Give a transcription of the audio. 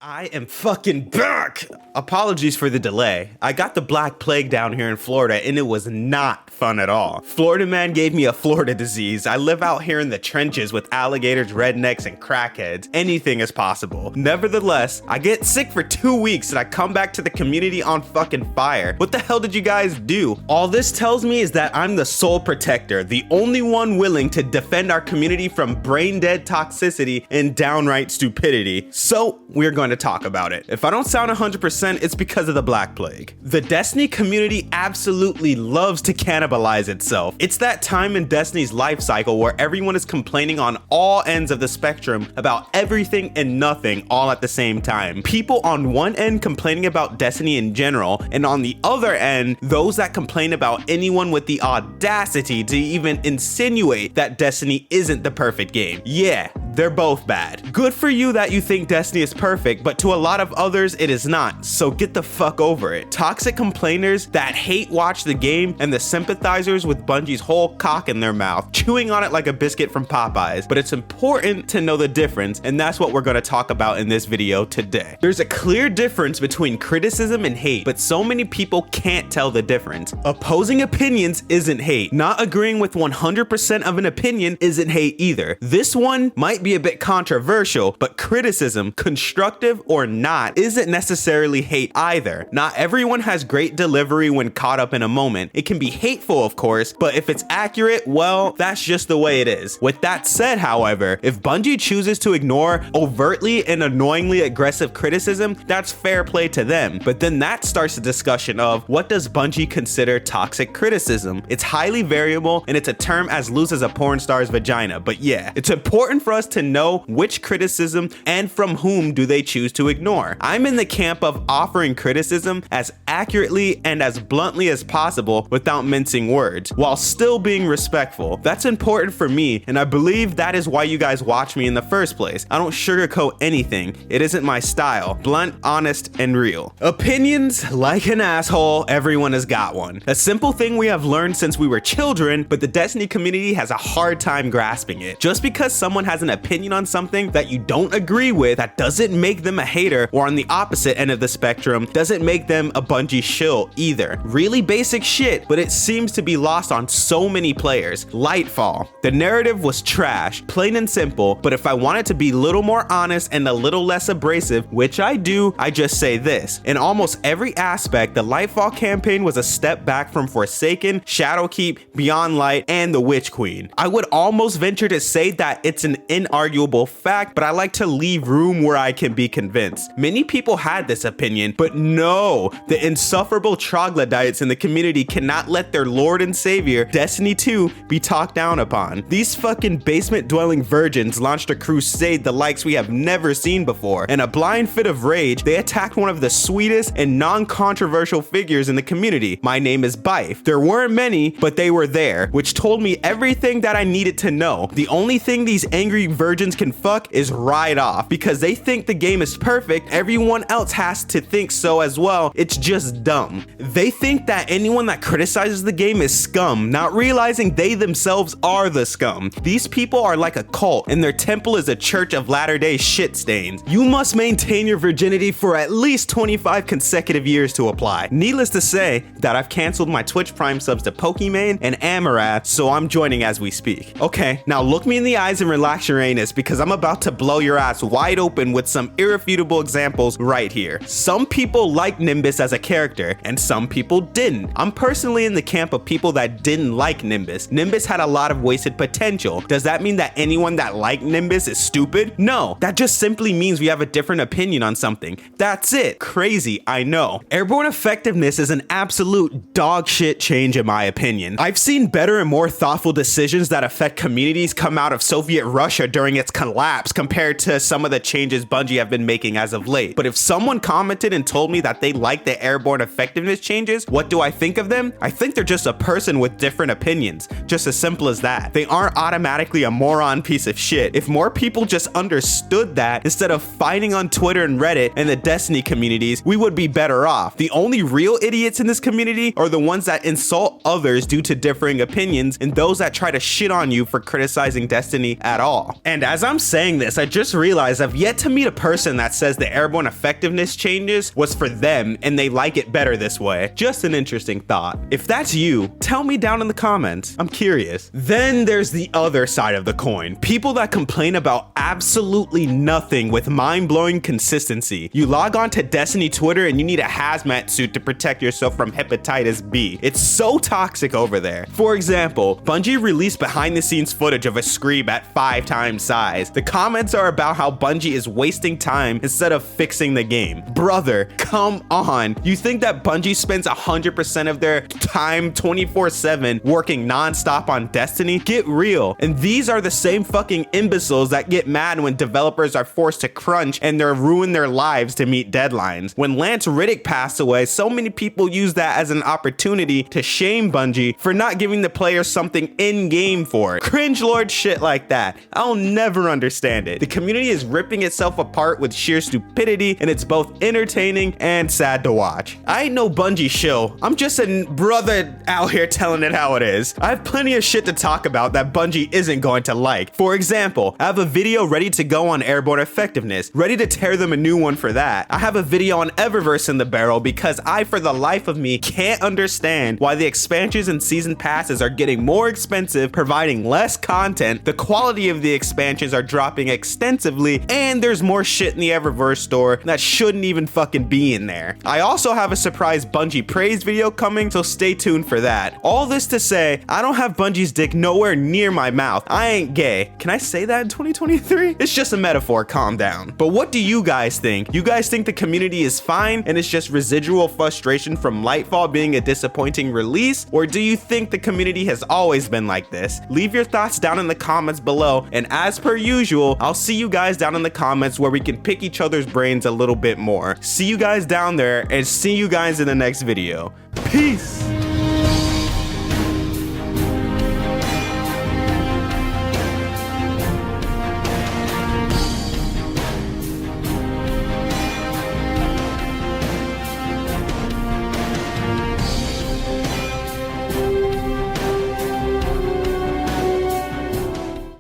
I am fucking back! Apologies for the delay. I got the Black Plague down here in Florida and it was not fun at all. Florida man gave me a Florida disease. I live out here in the trenches with alligators, rednecks, and crackheads. Anything is possible. Nevertheless, I get sick for 2 weeks and I come back to the community on fucking fire. What the hell did you guys do? All this tells me is that I'm the sole protector, the only one willing to defend our community from brain dead toxicity and downright stupidity. So we're going to talk about it. If I don't sound 100%, it's because of the Black Plague. The Destiny community absolutely loves to cannibalize itself. It's that time in Destiny's life cycle where everyone is complaining on all ends of the spectrum about everything and nothing all at the same time. People on one end complaining about Destiny in general, and on the other end, those that complain about anyone with the audacity to even insinuate that Destiny isn't the perfect game. Yeah, they're both bad. Good for you that you think Destiny is perfect, but to a lot of others, it is not. So get the fuck over it. Toxic complainers that hate watch the game and the sympathizers with Bungie's whole cock in their mouth, chewing on it like a biscuit from Popeyes. But it's important to know the difference, and that's what we're gonna talk about in this video today. There's a clear difference between criticism and hate, but so many people can't tell the difference. Opposing opinions isn't hate. Not agreeing with 100% of an opinion isn't hate either. This one might be a bit controversial, but criticism, constructive or not, isn't necessarily hate either. Not everyone has great delivery when caught up in a moment. It can be hateful, of course, but if it's accurate, well, that's just the way it is. With that said, however, if Bungie chooses to ignore overtly and annoyingly aggressive criticism, that's fair play to them. But then that starts a discussion of what does Bungie consider toxic criticism? It's highly variable and it's a term as loose as a porn star's vagina. But yeah, it's important for us to know which criticism and from whom do they choose to ignore. I'm in the camp of offering criticism as accurately and as bluntly as possible without mincing words, while still being respectful. That's important for me, and I believe that is why you guys watch me in the first place. I don't sugarcoat anything. It isn't my style. Blunt, honest, and real. Opinions, like an asshole, everyone has got one. A simple thing we have learned since we were children, but the Destiny community has a hard time grasping it. Just because someone has an opinion on something that you don't agree with, that doesn't make them a hater, or on the opposite end of the spectrum, doesn't make them a Bungie shill either. Really basic shit, but it seems to be lost on so many players. Lightfall. The narrative was trash, plain and simple, but if I wanted to be a little more honest and a little less abrasive, which I do, I just say this. In almost every aspect, the Lightfall campaign was a step back from Forsaken, Shadowkeep, Beyond Light, and the Witch Queen. I would almost venture to say that it's an inarguable fact, but I like to leave room where I can be convinced. Many people had this opinion, but no, the insufferable troglodytes in the community cannot let their lord and savior, Destiny 2, be talked down upon. These fucking basement-dwelling virgins launched a crusade the likes we have never seen before. In a blind fit of rage, they attacked one of the sweetest and non-controversial figures in the community. My name is Bife. There weren't many, but they were there, which told me everything that I needed to know. The only thing these angry virgins can fuck is ride off, because they think the game is perfect. Everyone else has to think so as well. It's just dumb. They think that anyone that criticizes the game is scum, not realizing they themselves are the scum. These people are like a cult, and their temple is a church of latter-day shit stains. You must maintain your virginity for at least 25 consecutive years to apply. Needless to say that I've canceled my Twitch Prime subs to Pokimane and Amarath, so I'm joining as we speak. Okay, now look me in the eyes and relax your anus, because I'm about to blow your ass wide open with some irrefutable examples right here. Some people like Nimbus as a character, and some people didn't. I'm personally in the camp of people that didn't like Nimbus. Nimbus had a lot of wasted potential. Does that mean that anyone that liked Nimbus is stupid? No, that just simply means we have a different opinion on something. That's it. Crazy, I know. Airborne effectiveness is an absolute dog shit change in my opinion. I've seen better and more thoughtful decisions that affect communities come out of Soviet Russia during its collapse compared to some of the changes Bungie have been making as of late. But if someone commented and told me that they like the airborne effectiveness changes, what do I think of them? I think they're just a person with different opinions. Just as simple as that. They aren't automatically a moron piece of shit. If more people just understood that, instead of fighting on Twitter and Reddit and the Destiny communities, we would be better off. The only real idiots in this community are the ones that insult others due to differing opinions, and those that try to shit on you for criticizing Destiny at all. And as I'm saying this, I just realized I've yet to meet a person person that says the airborne effectiveness changes was for them and they like it better this way. Just an interesting thought. If that's you, tell me down in the comments. I'm curious. Then there's the other side of the coin. People that complain about absolutely nothing with mind-blowing consistency. You log on to Destiny Twitter and you need a hazmat suit to protect yourself from hepatitis B. It's so toxic over there. For example, Bungie released behind-the-scenes footage of a Screeb at 5 times size. The comments are about how Bungie is wasting time instead of fixing the game. Brother, come on. You think that Bungie spends 100% of their time 24/7 working non-stop on Destiny? Get real. And these are the same fucking imbeciles that get mad when developers are forced to crunch and they're ruin their lives to meet deadlines. When Lance Riddick passed away, so many people used that as an opportunity to shame Bungie for not giving the players something in-game for it. Cringe lord shit like that. I'll never understand it. The community is ripping itself apart with sheer stupidity, and it's both entertaining and sad to watch. I ain't no Bungie shill. I'm just a brother out here telling it how it is. I have plenty of shit to talk about that Bungie isn't going to like. For example, I have a video ready to go on airborne effectiveness, ready to tear them a new one for that. I have a video on Eververse in the barrel because I, for the life of me, can't understand why the expansions and season passes are getting more expensive, providing less content, the quality of the expansions are dropping extensively, and there's more shit in the Eververse store that shouldn't even fucking be in there. I also have a surprise Bungie praise video coming, so stay tuned for that. All this to say, I don't have Bungie's dick nowhere near my mouth. I ain't gay. Can I say that in 2023? It's just a metaphor, calm down. But what do you guys think? You guys think the community is fine and it's just residual frustration from Lightfall being a disappointing release? Or do you think the community has always been like this? Leave your thoughts down in the comments below, and as per usual, I'll see you guys down in the comments where we can pick each other's brains a little bit more. See you guys down there, and see you guys in the next video. Peace!